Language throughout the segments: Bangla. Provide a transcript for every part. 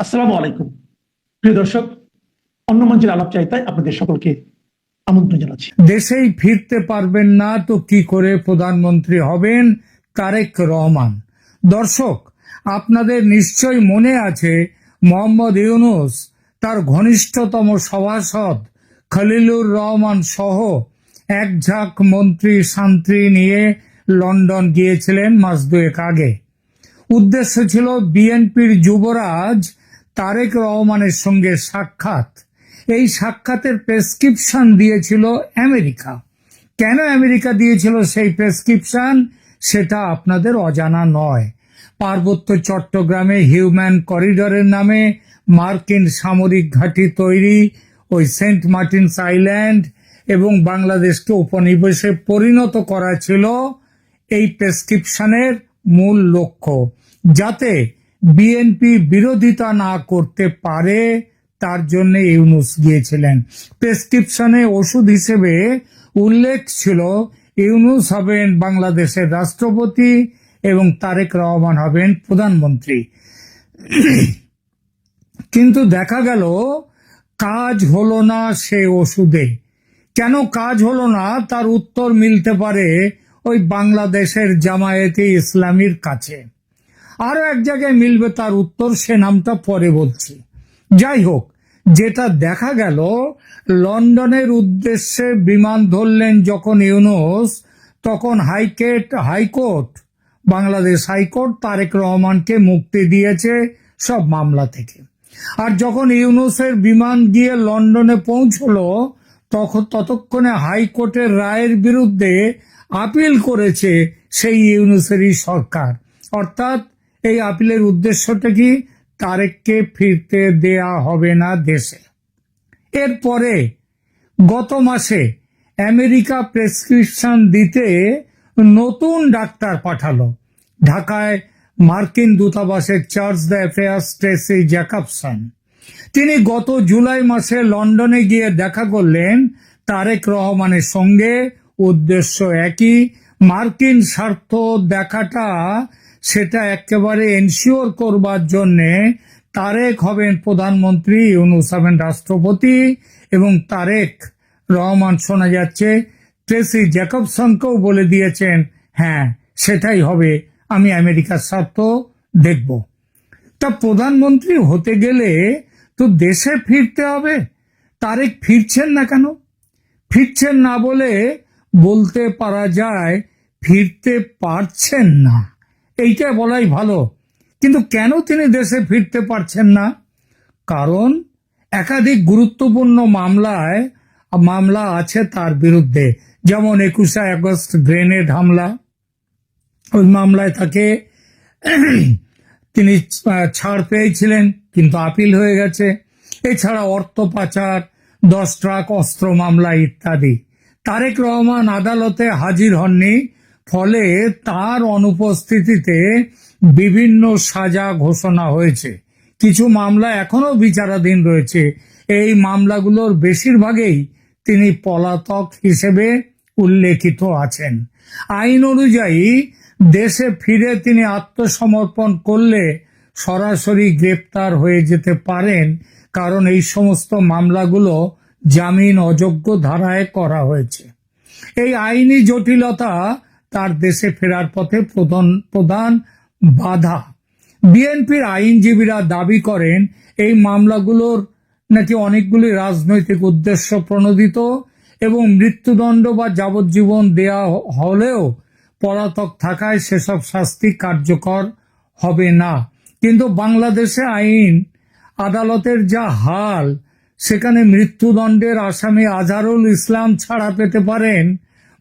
আসসালামু আলাইকুম প্রিয় দর্শক, অন্য মঞ্চের আলাপ চাইতায় আপনাদের সকলকে আমন্ত্রণ জানাচ্ছি। দেশেই ফিরতে পারবেন না তো কি করে প্রধানমন্ত্রী হবেন তারেক রহমান। দর্শক, আপনাদের নিশ্চয় মনে আছে মোহাম্মদ ইউনূস তার ঘনিষ্ঠতম সভাসদ খলিলুর রহমান সহ এক ঝাঁক মন্ত্রী শান্ত্রী নিয়ে লন্ডন গিয়েছিলেন মাস দুয়েক আগে। উদ্দেশ্য ছিল বিএনপির যুবরাজ তারেক রহমানের সঙ্গে সাক্ষাৎ। এই সাক্ষাতের প্রেসক্রিপশন দিয়েছিল আমেরিকা। কেন আমেরিকা দিয়েছিল সেই প্রেসক্রিপশন সেটা আপনাদের অজানা নয়। পার্বত্য চট্টগ্রামে হিউম্যান করিডরের নামে মার্কিন সামরিক ঘাঁটি তৈরি, ওই সেন্ট মার্টিনস আইল্যান্ড এবং বাংলাদেশকে উপনিবেশে পরিণত করা ছিল এই প্রেসক্রিপশনের মূল লক্ষ্য, যাতে বিএনপি বিরোধিতা না করতে পারে। তার জন্য ইউনূস গিয়েছিলেন। প্রেসক্রিপশনে ওষুধ হিসেবে উল্লেখ ছিল ইউনূস হবেন বাংলাদেশের রাষ্ট্রপতি এবং তারেক রহমান হবেন প্রধানমন্ত্রী। কিন্তু দেখা গেল কাজ হলো না সে ওষুধে। কেন কাজ হলো না তার উত্তর মিলতে পারে ওই বাংলাদেশের জামায়াতে ইসলামীর কাছে। আরো এক জায়গায় মিলবে তার উত্তর, সে নামটা পরে বলছি। যাই হোক, যেটা দেখা গেল, লন্ডনের উদ্দেশ্যে বিমান ধরলেন যখন ইউনূস, তখন হাইকোর্ট বাংলাদেশ হাইকোর্ট তারেক রহমানকে মুক্তি দিয়েছে সব মামলা থেকে। আর যখন ইউনূসের বিমান গিয়ে লন্ডনে পৌঁছলো, ততক্ষণে হাইকোর্টের রায়ের বিরুদ্ধে আপিল করেছে সেই ইউনূসেরই সরকার। অর্থাৎ এই আপিলের উদ্দেশ্যটা কি? তারেককে ফিরতে দেয়া হবে না দেশে। এরপরে গত মাসে আমেরিকা প্রেসক্রিপশন দিতে নতুন ডাক্তার পাঠালো। ঢাকায় মার্কিন দূতাবাসের চার্জ d'affaires ট্রেসি জ্যাকবসন, তিনি গত জুলাই মাসে লন্ডনে গিয়ে দেখা করলেন তারেক রহমানের সঙ্গে। উদ্দেশ্য একই, মার্কিন স্বার্থ দেখাটা সেটা একেবারে এনশিওর করবার জন্যে তারেক হবেন প্রধানমন্ত্রী, ইউনূস হবেন রাষ্ট্রপতি, এবং তারেক রহমান শোনা যাচ্ছে ট্রেসি জ্যাকবসনকেও বলে দিয়েছেন, হ্যাঁ সেটাই হবে, আমি আমেরিকার স্বার্থ দেখব। তা প্রধানমন্ত্রী হতে গেলে তো দেশে ফিরতে হবে। তারেক ফিরছেন না কেন? ফিরছেন না বলতে পারা যায় ফিরতে পারছেন না, এইটা বলাই ভালো। কিন্তু কেন তিনি দেশে ফিরতে পারছেন না? কারণ একাধিক গুরুত্বপূর্ণ মামলা আছে তার বিরুদ্ধে। যেমন 21শে আগস্ট গ্রেনেড হামলা, ওই মামলায় তাকে তিনি ছাড় পেয়েছিলেন, কিন্তু আপিল হয়ে গেছে। এছাড়া অর্থ পাচার, 10 ট্রাক অস্ত্র মামলা ইত্যাদি। তারেক রহমান আদালতে হাজির হননি, ফলে তার অনুপস্থিতিতে বিভিন্ন সাজা ঘোষণা হয়েছে। কিছু মামলা এখনো বিচারাধীন রয়েছে। এই মামলাগুলোর বেশিরভাগেই তিনি পলাতক হিসেবে উল্লেখিত আছেন। আইন অনুযায়ী দেশে ফিরে তিনি আত্মসমর্পণ করলে সরাসরি গ্রেপ্তার হয়ে যেতে পারেন, কারণ এই সমস্ত মামলাগুলো জামিন অযোগ্য ধারায় করা হয়েছে। এই আইনি জটিলতা তার দেশে ফেরার পথে প্রধান বাধা। বিএনপির আইনজীবীরা দাবি করেন এই মামলাগুলোর নাকি অনেকগুলি রাজনৈতিক উদ্দেশ্য প্রণোদিত এবং মৃত্যুদণ্ড বা যাবজ্জীবন দেয়া হলেও পলাতক থাকায় সেসব শাস্তি কার্যকর হবে না। কিন্তু বাংলাদেশে আইন আদালতের যা হাল, সেখানে মৃত্যুদণ্ডের আসামি আজহারুল ইসলাম ছাড়া পেতে পারেন।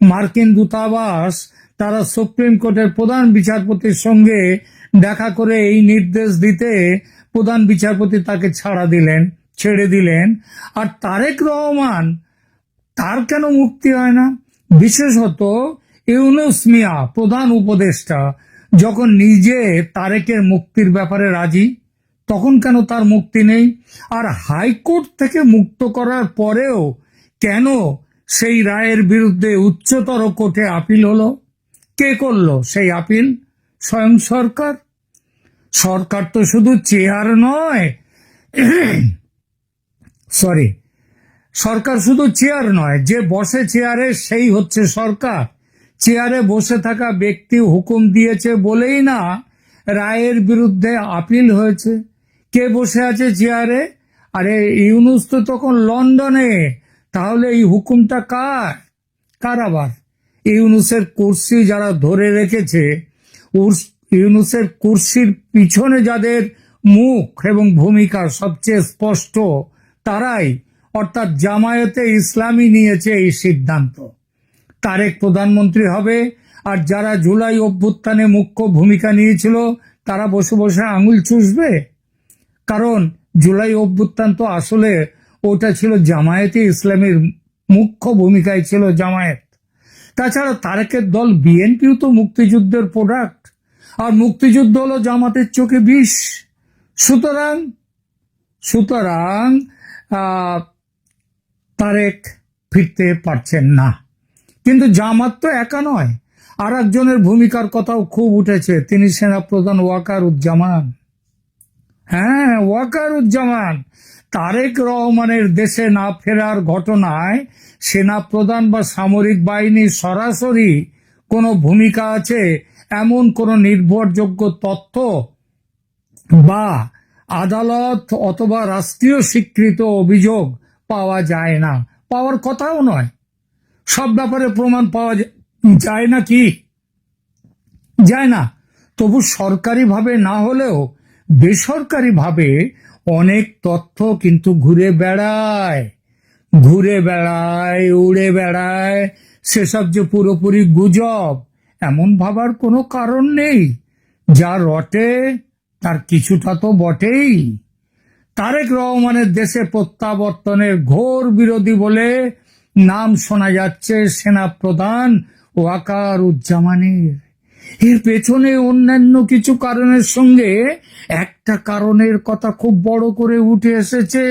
মার্কিন দূতাবাস তারা সুপ্রিম কোর্টের প্রধান বিচারপতির সঙ্গে দেখা করে এই নির্দেশ দিতে প্রধান বিচারপতি তাকে ছেড়ে দিলেন। আর তারেক রহমান, তার কেন মুক্তি হয় না? বিশেষত ইউনূস মিয়া প্রধান উপদেষ্টা যখন নিজে তারেকের মুক্তির ব্যাপারে রাজি, তখন কেন তার মুক্তি নেই? আর হাইকোর্ট থেকে মুক্ত করার পরেও কেন সেই রায়ের বিরুদ্ধে উচ্চতর কোর্টে আপিল হলো? কে করলো সেই আপিল? স্বয়ং সরকার। সরকার তো শুধু চেয়ার নয়, সরি, সরকার শুধু চেয়ার নয়, যে বসে চেয়ারে সেই হচ্ছে সরকার। চেয়ারে বসে থাকা ব্যক্তি হুকুম দিয়েছে বলেই না রায়ের বিরুদ্ধে আপিল হয়েছে। কে বসে আছে চেয়ারে? আরে ইউনূস তো তখন লন্ডনে। তাহলে এই হুকুমটা কার? কার আবার? ইউনূসের কুর্সি যারা ধরে রেখেছে, ইউনূসের কুর্সির পিছনে যাদের মুখ এবং ভূমিকা সবচেয়ে স্পষ্ট, তারাই, অর্থাৎ জামায়াতে ইসলামী নিয়েছে এই সিদ্ধান্ত। তারেক প্রধানমন্ত্রী হবে, আর যারা জুলাই অভ্যুত্থানে মুখ্য ভূমিকা নিয়েছিল তারা বসে বসে আঙুল চুষবে। কারণ জুলাই অভ্যুত্থান তো আসলে ওটা ছিল জামায়াতে ইসলামীর, মুখ্য ভূমিকায় ছিল জামায়াত। তাছাড়া তারেকের দল বিএনপিও তো মুক্তিযুদ্ধের প্রোডাক্ট, আর মুক্তিযুদ্ধ হলো জামাতের চোখে বিষ। সুতরাং সুতরাং তারেক ফিরতে পারছেন না। কিন্তু জামাত তো একা নয়, আর একজনের ভূমিকার কথাও খুব উঠেছে, তিনি সেনাপ্রধান ওয়াকারুজ্জামান। হ্যাঁ, ওয়াকারুজ্জামান। তারেক রহমানের দেশে না ফেরার ঘটনায় সেনাপ্রধান বা সামরিক বাহিনী সরাসরি কোনো ভূমিকা আছে এমন কোনো নির্ভরযোগ্য তথ্য বা আদালত অথবা রাষ্ট্রীয় স্বীকৃত অভিযোগ পাওয়া যায় না, পাওয়ার কথাও নয়। সব ব্যাপারে প্রমাণ পাওয়া যায় না কি? যায় না। তবু সরকারিভাবে না হলেও বেসরকারিভাবে অনেক তথ্য কিন্তু ঘুরে বেড়ায়, উড়ে বেড়ায়। সেসব যে পুরোপুরি গুজব এমন ভাবার কোনো কারণ নেই। যা রটে তার কিছুটা তো বটেই। তারেক রহমানের দেশে প্রত্যাবর্তনের ঘোর বিরোধী বলে নাম শোনা যাচ্ছে সেনাপ্রধান ওয়াকারুজ্জামানের। এর পেছনে অন্যান্য কিছু কারণের সঙ্গে একটা কারণের কথা খুব বড় করে উঠে এসেছে।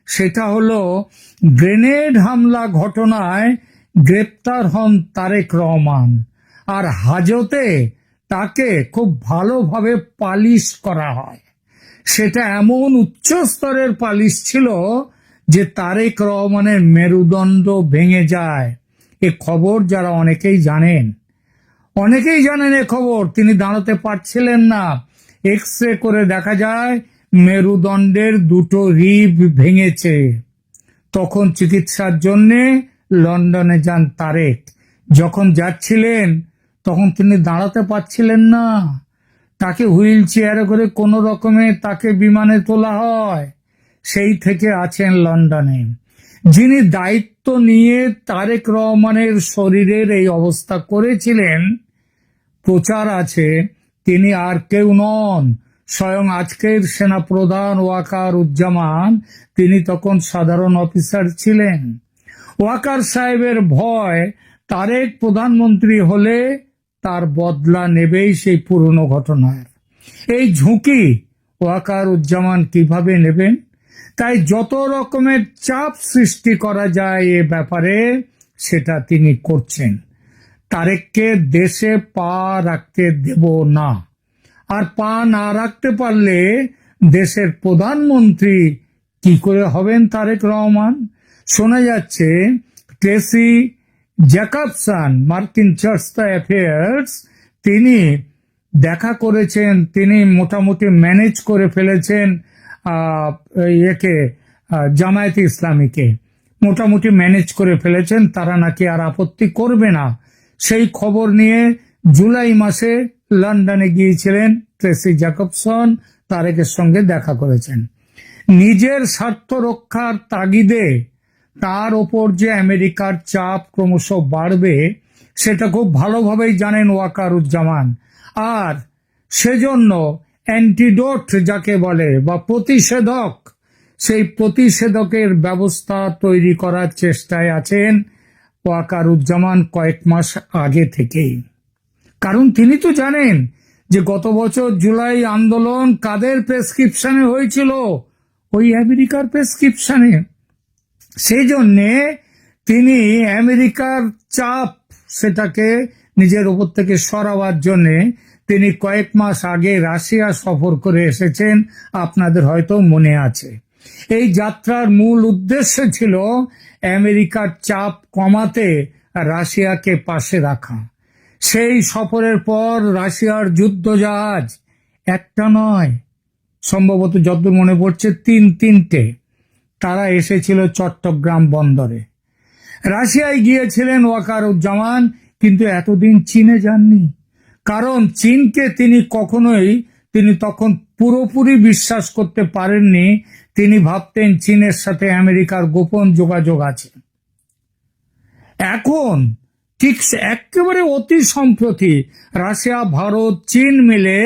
সেটা হলো গ্রেনেড হামলা ঘটনায় গ্রেপ্তার হন তারেক রহমান, আর হাজতে তাকে খুব ভালোভাবে পালিশ করা হয়। সেটা এমন উচ্চ স্তরের পালিশ ছিল যে তারেক রহমানের মেরুদণ্ড ভেঙে যায়। এ খবর যারা অনেকেই জানেন এ খবর। তিনি দাঁড়াতে পারছিলেন না। এক্স-রে করে দেখা যায় মেরুদণ্ডের দুটো রিব ভেঙেছে। তখন চিকিৎসার জন্য লন্ডনে যান তারেক। যখন যাচ্ছিলেন তখন তিনি দাঁড়াতে পারছিলেন না। তাকে হুইল চেয়ারে করে কোনো রকমে তাকে বিমানে তোলা হয়। সেই থেকে আছেন লন্ডনে। যিনি দায়িত্ব নিয়ে তারেক রহমানের শরীরের এই অবস্থা করেছিলেন, প্রচার আছে তিনি আর কেউ নন, স্বয়ং আজকের সেনাপ্রধান ওয়াকারুজ্জামান। তিনি তখন সাধারণ অফিসার ছিলেন। ওয়াকার সাহেবের ভয় তারেক প্রধানমন্ত্রী হলে তার বদলা নেবেই সেই পুরনো ঘটনার। এই ঝুঁকি ওয়াকারুজ্জামান কিভাবে নেবেন? তাই যত রকমের চাপ সৃষ্টি করা যায় এ ব্যাপারে সেটা তিনি করছেন। তারেককে দেশে পা রাখতে দেব না। আর পা না রাখতে পারলে দেশের প্রধানমন্ত্রী কি করে হবেন তারেক রহমান? শোনা যাচ্ছে ট্রেসি জ্যাকবসন, মার্কিন চার্চ অ্যাফেয়ার্স, তিনি দেখা করেছেন, তিনি মোটামুটি ম্যানেজ করে ফেলেছেন জামায়াতে ইসলামীকে মোটামুটি ম্যানেজ করে ফেলেছেন। তারা নাকি আর আপত্তি করবে না। সেই খবর নিয়ে জুলাই মাসে লন্ডনে গিয়েছিলেন ট্রেসি জ্যাকবসন, তারেকের সঙ্গে দেখা করেছেন। নিজের স্বার্থ রক্ষার তাগিদে তার ওপর যে আমেরিকার চাপ ক্রমশ বাড়বে সেটা খুব ভালোভাবেই জানেন ওয়াকারুজ্জামান। আর সেজন্য অ্যান্টিডোট যাকে বলে বা প্রতিষেধক, সেই প্রতিষেধকের ব্যবস্থা তৈরি করার চেষ্টায় আছেন ওয়াকারুজ্জামান কয়েক মাস আগে থেকেই। কারণ তিনি তো জানেন যে গত বছর জুলাই আন্দোলন কাদের প্রেসক্রিপশনে হয়েছিল? ওই আমেরিকার প্রেসক্রিপশনে। সেই জন্যে তিনি আমেরিকার চাপ সেটাকে নিজের উপর থেকে সরাবার জন্যে তিনি কয়েক মাস আগে রাশিয়া সফর করে এসেছেন, আপনাদের হয়তো মনে আছে। এই যাত্রার মূল উদ্দেশ্য ছিল আমেরিকার চাপ কমাতে রাশিয়াকে পাশে রাখা। সেই সফরের পর রাশিয়ার যুদ্ধজাহাজ একটা নয়, সম্ভবত যতদূর মনে পড়ছে তিনটে তারা এসেছিল চট্টগ্রাম বন্দরে। রাশিয়ায় গিয়েছিলেন ওয়াকারুজ্জামান, কিন্তু এতদিন চীনে যাননি। কারণ চীনকে তিনি তখন পুরোপুরি বিশ্বাস করতে পারেননি। তিনি ভাবতেন চীনের সাথে আমেরিকার গোপন যোগাযোগ আছে। এখন ঠিক একেবারে অতি সম্প্রতি রাশিয়া, ভারত, চীন মিলে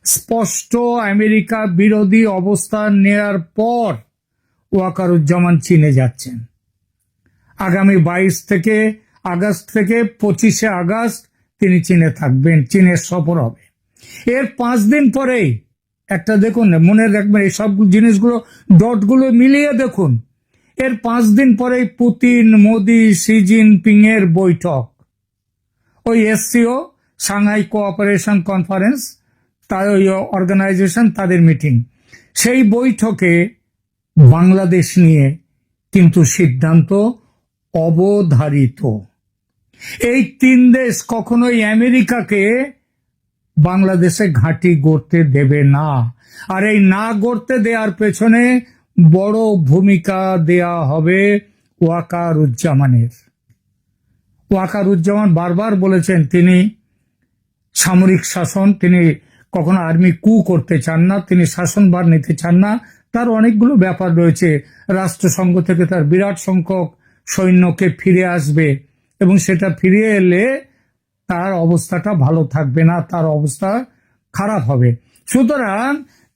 স্পষ্ট আমেরিকা বিরোধী অবস্থান নেয়ার পর ওয়াকারুজ্জামান চীনে যাচ্ছেন। আগামী 22 আগস্ট থেকে 25 আগস্ট তিনি চীনে থাকবেন, চীনের সফর হবে। এর 5 দিন পরেই একটা দেখুন, মনে রাখবেন এই সব জিনিসগুলো, ডটগুলো মিলিয়ে দেখুন। এর 5 দিন পরেই পুতিন, মোদি, শি জিনপিং এর বৈঠক। ওই এসসিও, সাংহাই কোঅপারেশন কনফারেন্স, তার ওই অর্গানাইজেশন, তাদের মিটিং। সেই বৈঠকে বাংলাদেশ নিয়ে কিন্তু সিদ্ধান্ত অবধারিত। এই 3 দেশ কখনোই আমেরিকাকে বাংলাদেশে ঘাঁটি গড়তে দেবে না। আর এই না গড়তে দেওয়ার পেছনে বড় ভূমিকা দেয়া হবে ওয়াকারুজ্জামানের। ওয়াকারুজ্জামান বারবার বলেছেন তিনি সামরিক শাসন, তিনি কখনো আর্মি কু করতে চান না, তিনি শাসনভার নিতে চান না। তার অনেকগুলো ব্যাপার রয়েছে। রাষ্ট্রসংঘ থেকে তার বিরাট সংখ্যক সৈন্যকে ফিরে আসবে, এবং সেটা ফিরে এলে তার অবস্থাটা ভালো থাকবে না, তার অবস্থা খারাপ হবে। সুতরাং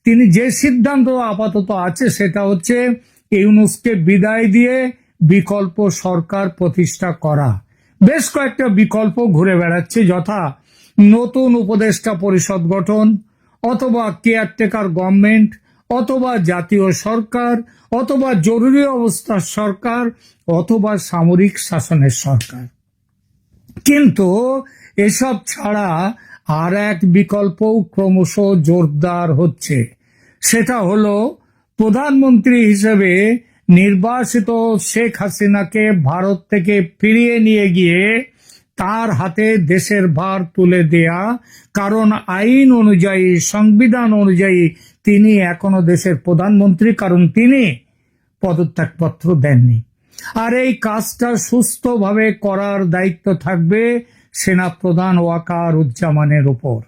তিনি যে সিদ্ধান্ত আপাতত আছে সেটা হচ্ছে ইউনূসকে বিদায় দিয়ে বিকল্প সরকার প্রতিষ্ঠা করা। বেশ কয়েকটা বিকল্প ঘুরে বেড়াচ্ছে, যথা নতুন উপদেষ্টা পরিষদ গঠন, অথবা কেয়ারটেকার গভর্নমেন্ট, অথবা জাতীয় সরকার, অথবা জরুরি অবস্থার সরকার, অথবা সামরিক শাসনের সরকার। কিন্তু এসব ছাড়া আর এক বিকল্প ক্রমশ জোরদার হচ্ছে। সেটা হলো প্রধানমন্ত্রী হিসেবে নির্বাসিত শেখ হাসিনাকে ভারত থেকে ফিরিয়ে নিয়ে গিয়ে তার হাতে দেশের ভার তুলে দেয়া। কারণ আইন অনুযায়ী, সংবিধান অনুযায়ী তিনি এখনো দেশের প্রধানমন্ত্রী, কারণ তিনি পদত্যাগপত্র দেননি। আর এই কাজটা সুস্থভাবে করার দায়িত্ব থাকবে সেনাপ্রধান ওয়াকারুজ্জামানের উপর।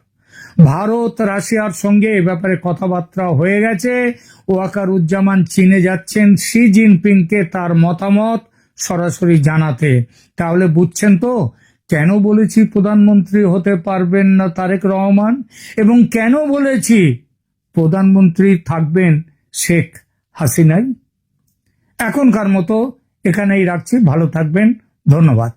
ভারত রাশিয়ার সঙ্গে এ ব্যাপারে কথাবার্তা হয়ে গেছে। ওয়াকারুজ্জামান চীনে যাচ্ছেন শি জিনপিংকে তার মতামত সরাসরি জানাতে। তাহলে বুঝছেন তো কেন বলেছি প্রধানমন্ত্রী হতে পারবেন না তারেক রহমান, এবং কেন বলেছি প্রধানমন্ত্রী থাকবেন শেখ হাসিনাই। এখনকার মতো এখানেই রাখছি, ভালো থাকবেন, ধন্যবাদ।